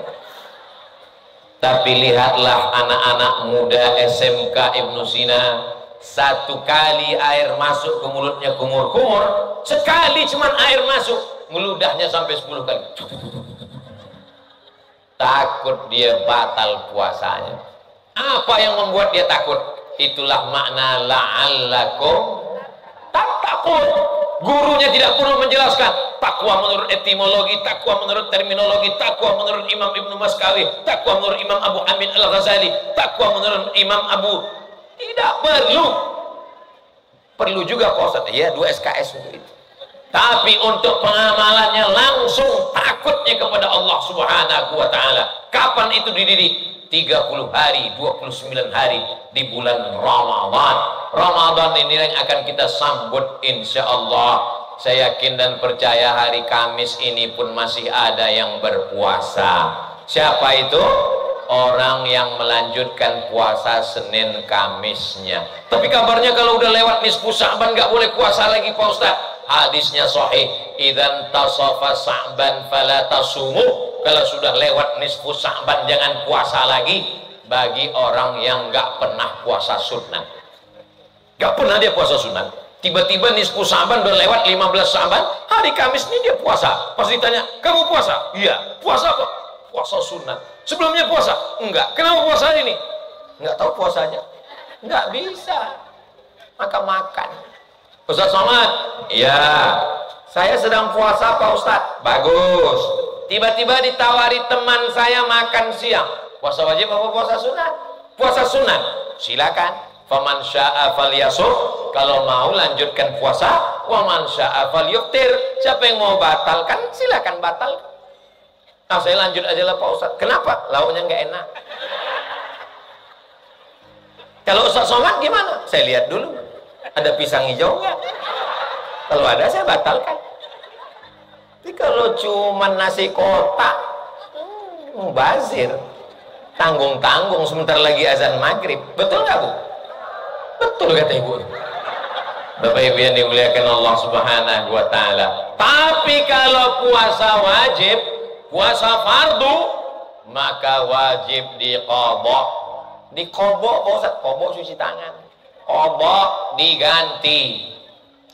Speaker 1: Tapi lihatlah anak-anak muda SMK Ibnu Sina, satu kali air masuk ke mulutnya kumur-kumur, sekali cuman air masuk meludahnya sampai 10 kali. Takut dia batal puasanya. Apa yang membuat dia takut? Itulah makna la'allakum tattaqun. Gurunya tidak perlu menjelaskan, takwa menurut etimologi, takwa menurut terminologi, takwa menurut Imam Ibnu Maskawi, takwa menurut Imam Abu Hamid Al-Ghazali, takwa menurut Imam Abu. Tidak perlu. Perlu juga Pak Ustaz. Ya, 2 SKS untuk itu. Tapi untuk pengamalannya langsung takutnya kepada Allah Subhanahu wa taala. Kapan itu dididik? 30 hari, 29 hari di bulan Ramadan. Ramadan ini yang akan kita sambut insya Allah. Saya yakin dan percaya hari Kamis ini pun masih ada yang berpuasa. Siapa itu? Orang yang melanjutkan puasa Senin Kamisnya. Tapi kabarnya kalau udah lewat nisfu Sya'ban nggak boleh puasa lagi Pak Ustaz. Hadisnya sahih, idzan tasafa Sya'ban fala tasumu. Kalau sudah lewat nisfu Sya'ban jangan puasa lagi. Bagi orang yang nggak pernah puasa sunat, nggak pernah dia puasa sunat, tiba-tiba nisfu Sya'ban udah lewat 15 Sya'ban, hari Kamis ini dia puasa. Pas ditanya, kamu puasa? Iya. Puasa apa? Puasa sunat. Sebelumnya puasa? Enggak. Kenapa puasa ini? Enggak tahu puasanya. Enggak bisa. Maka makan. Ustaz Somad? Iya. Saya sedang puasa Pak Ustaz. Bagus. Tiba-tiba ditawari teman saya makan siang. Puasa wajib apa puasa sunat? Puasa sunat. Silakan. Faman syaa falyasum. Kalau mau lanjutkan puasa. Waman syaa falyuftir. Siapa yang mau batalkan? Silakan batalkan. Nah, saya lanjut aja lah Pak Ustaz. Kenapa? Lauknya nggak enak. Kalau Ustaz Somad gimana? Saya lihat dulu. Ada pisang hijau nggak? Kalau ada saya batalkan. Tapi kalau cuma nasi kotak, mubazir. Tanggung-tanggung sebentar lagi azan maghrib. Betul nggak Bu? Betul kata Ibu. Bapak Ibu yang dimuliakan Allah Subhanahu wa taala. Tapi kalau puasa wajib, puasa fardu, maka wajib diqodok. Diqodok Pak Ustaz, qodok cuci tangan. Qodok diganti.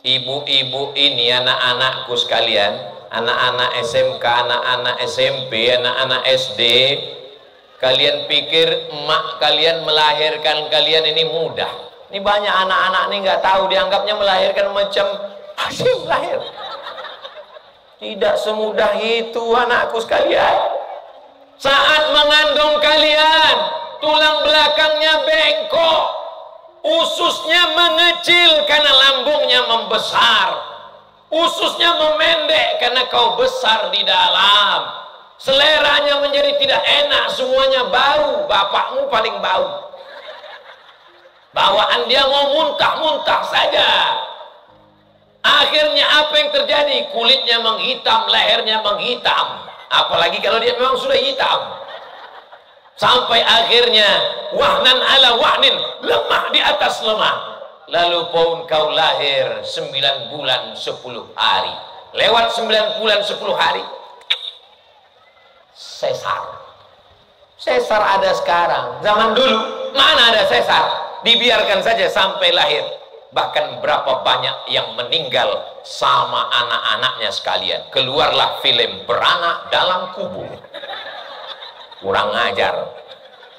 Speaker 1: Ibu-ibu ini, anak-anakku sekalian, anak-anak SMK, anak-anak SMP, anak-anak SD, kalian pikir emak kalian melahirkan kalian ini mudah? Ini banyak anak-anak ini nggak tahu, dianggapnya melahirkan macam Hasyim lahir. Tidak semudah itu anakku sekalian. Saat mengandung kalian, tulang belakangnya bengkok, ususnya mengecil karena lambungnya membesar, ususnya memendek karena kau besar di dalam. Seleranya menjadi tidak enak, semuanya bau. Bapakmu paling bau. Bawaan dia mau muntah-muntah saja. Akhirnya apa yang terjadi? Kulitnya menghitam, lehernya menghitam. Apalagi kalau dia memang sudah hitam. Sampai akhirnya wahnan ala wahnin, lemah di atas lemah. Lalu pun kau lahir 9 bulan 10 hari. Lewat 9 bulan 10 hari, sesar. Sesar ada sekarang. Zaman dulu mana ada sesar? Dibiarkan saja sampai lahir. Bahkan berapa banyak yang meninggal sama anak-anaknya sekalian. Keluarlah film Beranak Dalam Kubur. Kurang ajar.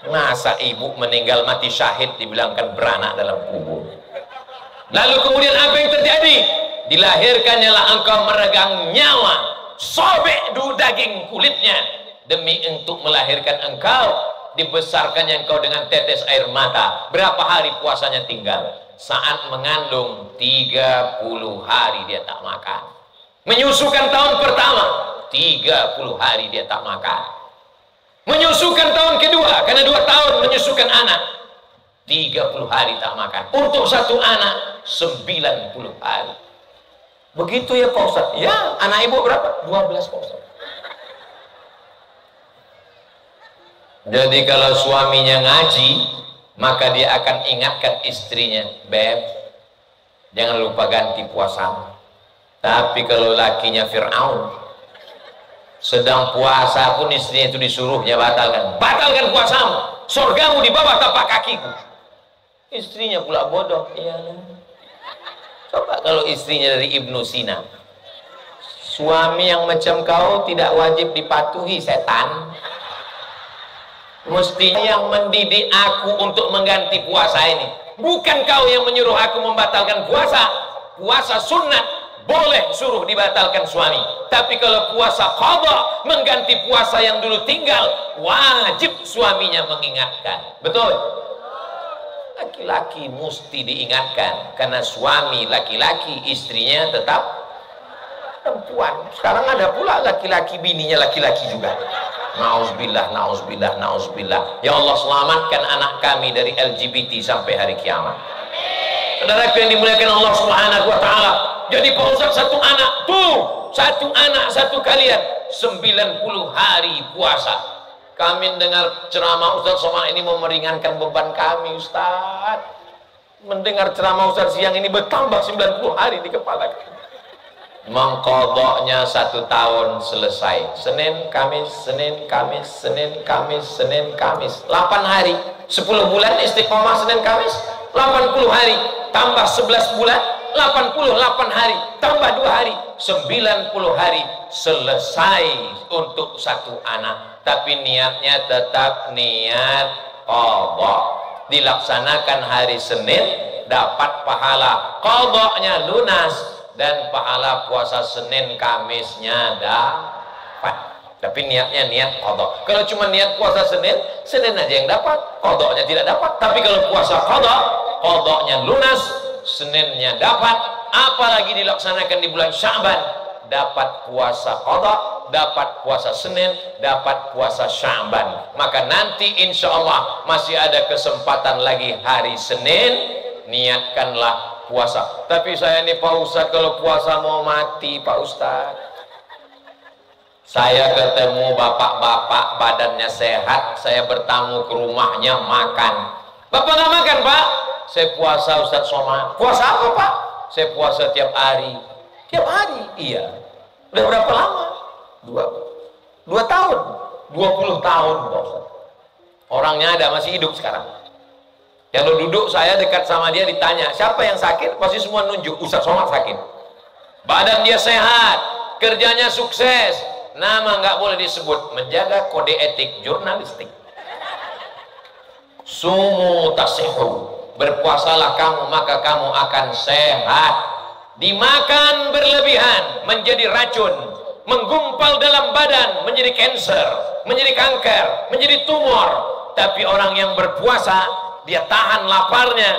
Speaker 1: Masa ibu meninggal mati syahid dibilangkan beranak dalam kubur. Lalu kemudian apa yang terjadi? Dilahirkannya lah engkau meregang nyawa, sobek daging kulitnya demi untuk melahirkan engkau. Dibesarkannya engkau dengan tetes air mata. Berapa hari puasanya tinggal? Saat mengandung 30 hari dia tak makan. Menyusukan tahun pertama 30 hari dia tak makan. Menyusukan tahun kedua, karena 2 tahun menyusukan anak, 30 hari tak makan. Untuk satu anak 90 hari. Begitu ya Pak Ustaz? Ya, anak ibu berapa? 12 Pak Ustaz. Jadi kalau suaminya ngaji, maka dia akan ingatkan istrinya, Beb, jangan lupa ganti puasa. Tapi kalau lakinya Fir'aun, sedang puasa pun istrinya itu disuruhnya batalkan puasamu, surgamu di bawah tapak kakiku. Istrinya pula bodoh. Iya. Coba kalau istrinya dari Ibnu Sina, suami yang macam kau tidak wajib dipatuhi, setan. Mestinya yang mendidik aku untuk mengganti puasa ini, bukan kau yang menyuruh aku membatalkan puasa. Puasa sunat boleh suruh dibatalkan suami. Tapi kalau puasa qadha mengganti puasa yang dulu tinggal, wajib suaminya mengingatkan. Betul? Laki-laki mesti diingatkan, karena suami laki-laki, istrinya tetap perempuan. Sekarang ada pula laki-laki bininya laki-laki juga. Nauzubillah, nauzubillah, nauzubillah. Ya Allah, selamatkan anak kami dari LGBT sampai hari kiamat. Saudara yang dimuliakan Allah Subhanahu wa taala. Jadi Pak Ustaz, satu anak tuh, satu anak satu kalian 90 hari puasa. Kami dengar ceramah Ustaz Somad ini mau meringankan beban kami, Ustaz. Mendengar ceramah Ustaz siang ini bertambah 90 hari di kepala kami. Mengkodoknya 1 tahun selesai. Senin, Kamis, Senin, Kamis, Senin, Kamis, Senin, Kamis. 8 hari. 10 bulan istiqomah Senin, Kamis. 80 hari. Tambah 11 bulan. 88 hari. Tambah 2 hari. 90 hari. Selesai untuk satu anak. Tapi niatnya tetap niat qadha. Dilaksanakan hari Senin, dapat pahala qadhanya lunas. Dan pahala puasa Senin Kamisnya dapat. Tapi niatnya niat qadha. Kalau cuma niat puasa Senin, Senin aja yang dapat, qadhanya tidak dapat. Tapi kalau puasa qadha, qadhanya lunas, Seninnya dapat. Apalagi dilaksanakan di bulan Sya'ban, dapat puasa qadha, dapat puasa Senin, dapat puasa Sya'ban. Maka nanti insya Allah masih ada kesempatan lagi hari Senin, niatkanlah puasa. Tapi saya ini Pak Ustaz, kalau puasa mau mati Pak Ustaz. Saya ketemu bapak-bapak badannya sehat, saya bertamu ke rumahnya makan. Bapak nggak makan Pak? Saya puasa Ustaz Somad. Puasa apa Pak? Saya puasa tiap hari. Tiap hari? Iya. Udah berapa lama? 2 tahun. 20 tahun Pak Ustaz. Orangnya ada, masih hidup sekarang. Kalau duduk saya dekat sama dia ditanya, siapa yang sakit? Pasti semua nunjuk, Ustaz Somad sakit. Badan dia sehat, kerjanya sukses, nama nggak boleh disebut, menjaga kode etik jurnalistik. Sumu tasihu, berpuasalah kamu maka kamu akan sehat. Dimakan berlebihan menjadi racun, menggumpal dalam badan menjadi kanker, menjadi kanker, menjadi tumor. Tapi orang yang berpuasa, dia tahan laparnya,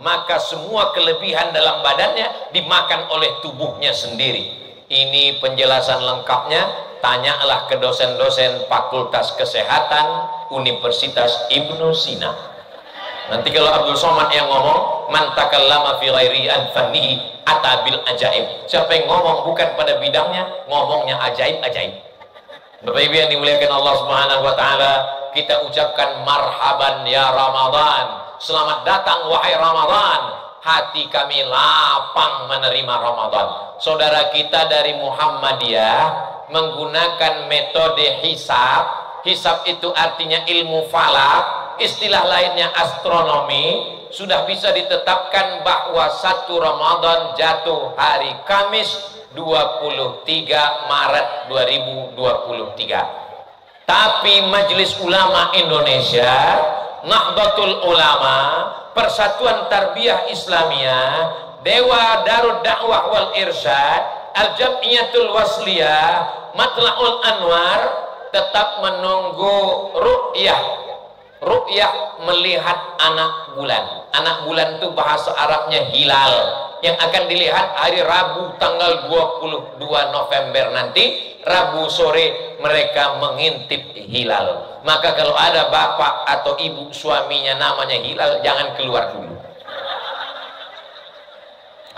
Speaker 1: maka semua kelebihan dalam badannya dimakan oleh tubuhnya sendiri. Ini penjelasan lengkapnya, tanyalah ke dosen-dosen Fakultas Kesehatan Universitas Ibnu Sina. Nanti kalau Abdul Somad yang ngomong, man takallama fi ghairi anfanihi atabil ajaib. Siapa yang ngomong bukan pada bidangnya, ngomongnya ajaib-ajaib. Bapak Ibu yang dimuliakan Allah Subhanahu wa taala, kita ucapkan marhaban ya Ramadan. Selamat datang wahai Ramadan. Hati kami lapang menerima Ramadan. Saudara kita dari Muhammadiyah menggunakan metode hisab. Hisab itu artinya ilmu falak, istilah lainnya astronomi. Sudah bisa ditetapkan bahwa 1 Ramadan jatuh hari Kamis 23 Maret 2023. Tapi Majelis Ulama Indonesia, Nahdlatul Ulama, Persatuan Tarbiyah Islamiyah, Dewa Darud Dakwah wal Irsyad, Al-Jam'iyatul Wasliyah, Matla'ul Anwar tetap menunggu ru'yah. Ru'yah melihat anak bulan. Anak bulan itu bahasa Arabnya hilal, yang akan dilihat hari Rabu tanggal 22 November nanti. Rabu sore mereka mengintip hilal. Maka kalau ada bapak atau ibu suaminya namanya hilal, jangan keluar dulu.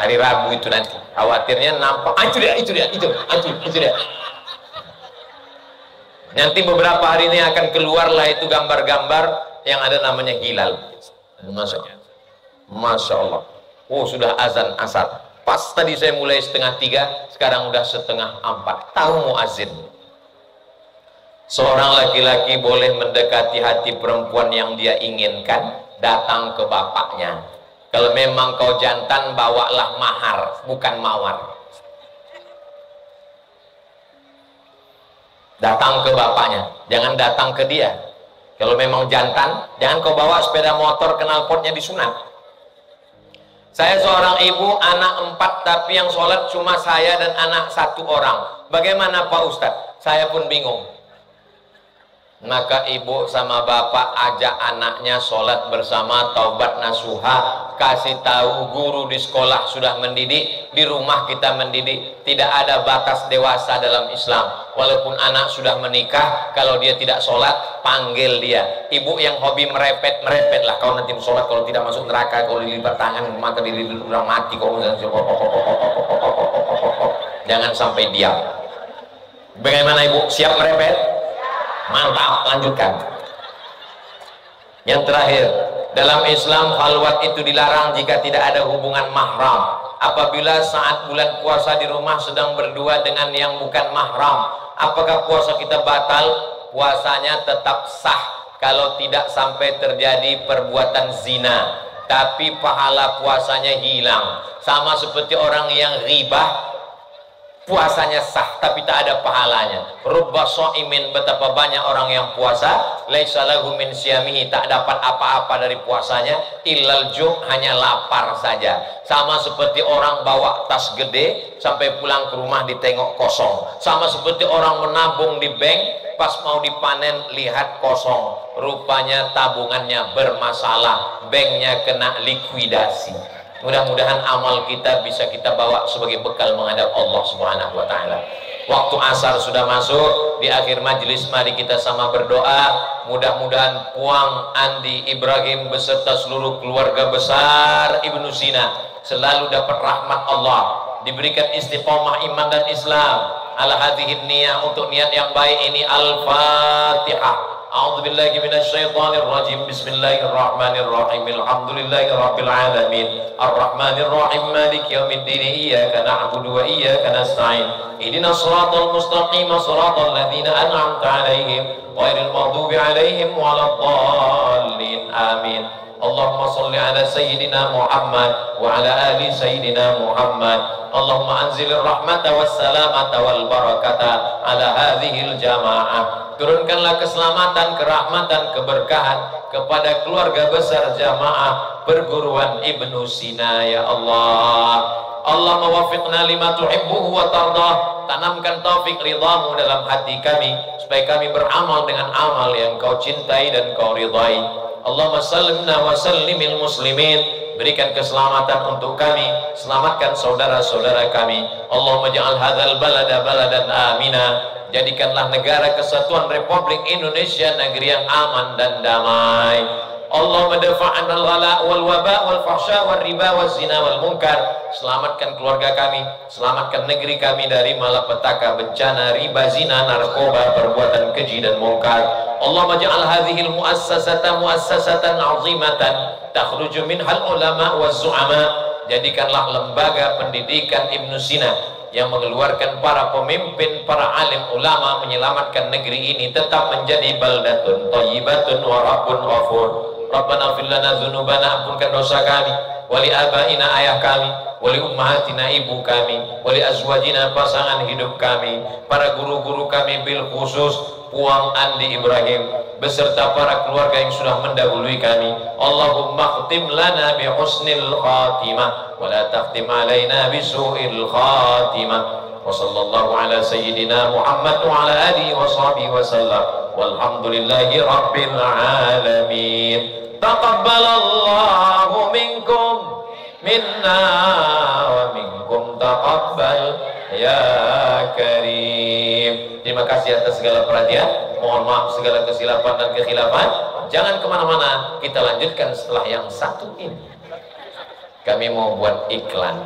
Speaker 1: Hari Rabu itu nanti khawatirnya nampak, itu dia. Nanti beberapa hari ini akan keluarlah itu gambar-gambar yang ada namanya hilal. Masya Allah. Oh, sudah azan asar. Pas tadi saya mulai 2:30, sekarang udah 3:30. Tahu muazin. Seorang laki-laki boleh mendekati hati perempuan yang dia inginkan, datang ke bapaknya. Kalau memang kau jantan, bawalah mahar, bukan mawar. Datang ke bapaknya, jangan datang ke dia. Kalau memang jantan, jangan kau bawa sepeda motor knalpotnya disunat. Saya seorang ibu, anak 4, tapi yang sholat cuma saya dan anak 1 orang. Bagaimana Pak Ustadz? Saya pun bingung. Maka ibu sama bapak ajak anaknya sholat bersama, taubat nasuha, kasih tahu guru di sekolah sudah mendidik, di rumah kita mendidik. Tidak ada batas dewasa dalam Islam. Walaupun anak sudah menikah, kalau dia tidak sholat, panggil dia. Ibu yang hobi merepet lah, kau nanti sholat, kalau tidak masuk neraka, kalau dilipat tangan maka diri orang mati, kau jangan sampai diam. Bagaimana ibu, siap merepet? Mantap, lanjutkan. Yang terakhir, dalam Islam khalwat itu dilarang jika tidak ada hubungan mahram. Apabila saat bulan puasa di rumah sedang berdua dengan yang bukan mahram, apakah puasa kita batal? Puasanya tetap sah kalau tidak sampai terjadi perbuatan zina, tapi pahala puasanya hilang. Sama seperti orang yang ghibah, puasanya sah tapi tak ada pahalanya. Rubba shaimin, betapa banyak orang yang puasa, laisa lahu min siyamihi, tak dapat apa-apa dari puasanya, illal ju', hanya lapar saja. Sama seperti orang bawa tas gede sampai pulang ke rumah ditengok kosong. Sama seperti orang menabung di bank, pas mau dipanen lihat kosong, rupanya tabungannya bermasalah, banknya kena likuidasi. Mudah-mudahan amal kita bisa kita bawa sebagai bekal menghadap Allah Subhanahu wa taala. Waktu asar sudah masuk, di akhir majelis mari kita sama berdoa. Mudah-mudahan Puang Andi Ibrahim beserta seluruh keluarga besar Ibnu Sina selalu dapat rahmat Allah, diberikan istiqomah iman dan Islam. Ala hadhihi niyah, untuk niat yang baik ini. Al-Fatihah. A'udzu billahi minasyaitonir rajim. Bismillahirrahmanirrahim. Alhamdulillahi rabbil alamin. Arrahmanir rahim. Maliki yaumiddin. Iyyaka na'budu wa iyyaka nasta'in. Ihdinas shiratal mustaqim. Shiratal ladzina an'amta 'alaihim ghairil maghdubi 'alaihim waladdallin. Amin. Allahumma shalli ala sayyidina Muhammad wa ala ali sayyidina Muhammad. Allahumma anzilir rahmata was salamata wal barakata ala hadhil jamaah. Turunkanlah keselamatan, kerahmatan, keberkahan kepada keluarga besar jamaah perguruan Ibnu Sina ya Allah. Allah mawafiqna lima tuhibbuhu wa tardah. Tanamkan taufik ridhamu dalam hati kami supaya kami beramal dengan amal yang kau cintai dan kau ridhai. Allahumma sallimna wa sallimil muslimin. Berikan keselamatan untuk kami, selamatkan saudara-saudara kami. Allahumma ja'al hadzal balada baladan amina. Jadikanlah negara kesatuan Republik Indonesia negeri yang aman dan damai. Allahumma dafa'an al-ghala wal waba wal fahsya wal riba wal zina wal munkar. Selamatkan keluarga kami, selamatkan negeri kami dari malapetaka, bencana, riba, zina, narkoba, perbuatan keji dan munkar. Allahumma ja'al hadhil muassasata muassasatan 'azimatan takhruju minhal ulama waz zu'ama. Jadikanlah lembaga pendidikan Ibnu Sina yang mengeluarkan para pemimpin, para alim ulama, menyelamatkan negeri ini tetap menjadi baldatun thayyibatun wa rabbun ghafur. Rabbana fil lana dzunubana, ampunkan dosa kami, wali abaina, ayah kami, wali ummahatina, ibu kami, wali azwajina, pasangan hidup kami, para guru-guru kami, bil khusus Puang Andi Ibrahim beserta para keluarga yang sudah mendahului kami. Allahumma khtim lana bi husnil khatimah wa la takhtim alaina bi su'il khatimah. Wa sallallahu ala sayyidina Muhammad wa ala alihi wa sahbihi wa sallam. Walhamdulillahi rabbil alamin. Taqabbalallahu minkum minna wa minkum taqabbal ya karim. Terima kasih atas segala perhatian. Mohon maaf segala kesilapan dan kekhilafan. Jangan kemana-mana, kita lanjutkan setelah yang satu ini. Kami mau buat iklan.